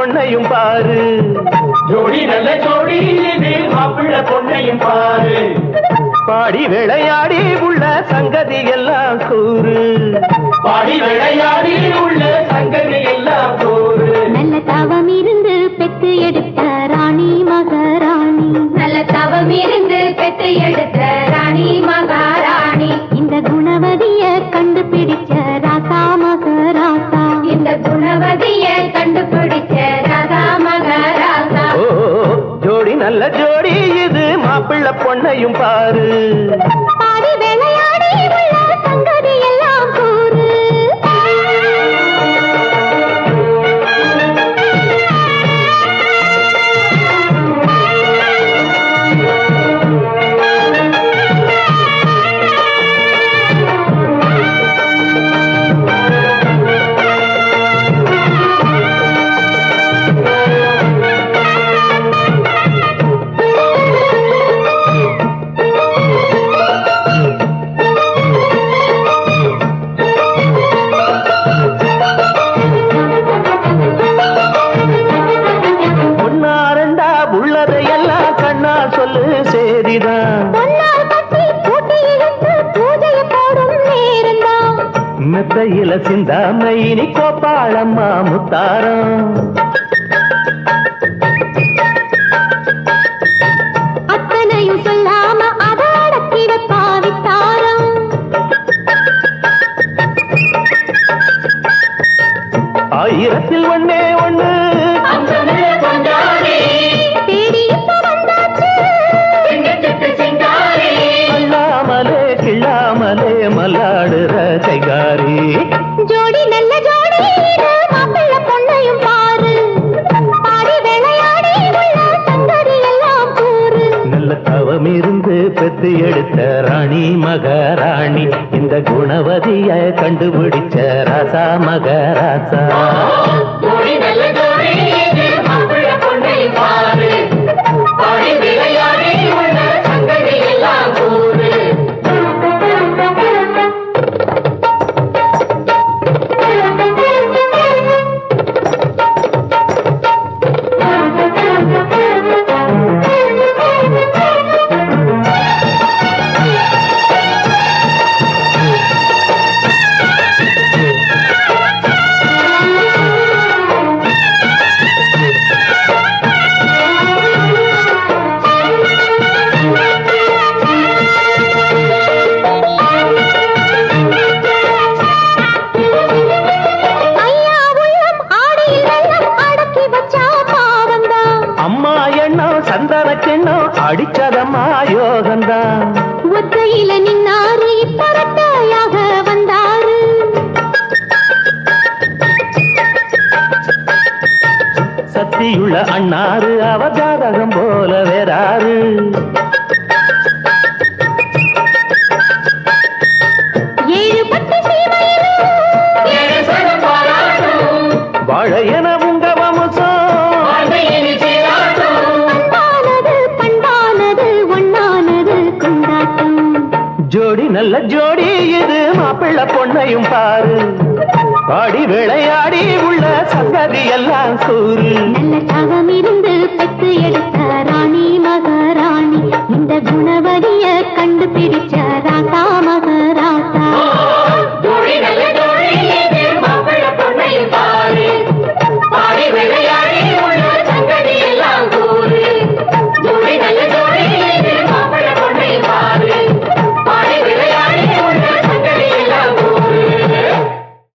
பொண்ணையும் பாரு. ஜோடி நல்ல ஜோடி இது மாப்பிள்ள பொண்ணையும் பாரு. பாடி விளையாடி உள்ள சங்கதி எல்லாம் கூறு. பாடி விளையாடி உள்ள சங்கதி எல்லாம் கூறு. நல்ல தவம் இருந்து பெற்று எடுத்த ராணி மகாராணி. நல்ல தவம் இருந்து பெற்று எடுத்த ராணி மகாராணி. இந்த குணவதிய கண்டுபிடிச்ச ராசா மகாராசா. இந்த குணவதிய கண்டுபிடிச்ச ராசா மகாராசா. ஓ ஜோடி நல்ல ஜோடி இது மாப்பிள்ள பொண்ணையும் பாரு. பாடி விளையாடி உள்ள சங்கதி எல்லாம் கூறு. மெத்தையில சிந்தாம இனி கோபாளம்மா முத்தாரம். அத்தனையும் சொல்லாம அடக்கிட பாவித்தாரம். ஆயிரத்தில் ஒண்ணே ஒண்ணு அல்லாமலே கிள்ளாமலே மல்லாடுற கைகாரி. ஜோடி நல்ல ஜோடி மாப்பிள்ள பொண்ணையும் பாரு. பாடி விளையாடி உள்ள சங்கதி எல்லாம் கூறு. நல்ல தவம் இருந்து பெத்து எடுத்த ராணி மகாராணி. இந்த குணவதிய கண்டுபிடிச்ச ராசா மகாராசா. ஜோடி நல்ல ஜோடி மாப்பிள்ள பொண்ணையும் பாரு. பாடி விளையாடி உள்ள சங்கதி எல்லாம் கூறு. அடிச்சதம்மா யோகந்தான். ஒத்தையில நின்னாரு பரட்டையாக வந்தாரு. சத்தியுள்ள அண்ணாரு அவஜாதகம் போல வேறாரு. ஏழு பட்டு வாழ என உங்க வம்சம். ஜோடி நல்ல ஜோடி இது மாப்பிள்ள பொண்ணையும் பாரு. பாடி விளையாடி உள்ள சங்கதி எல்லாம் கூறு. நல்ல தவம் இருந்து பெற்று எடுத்த ராணி மகாராணி. இந்த குண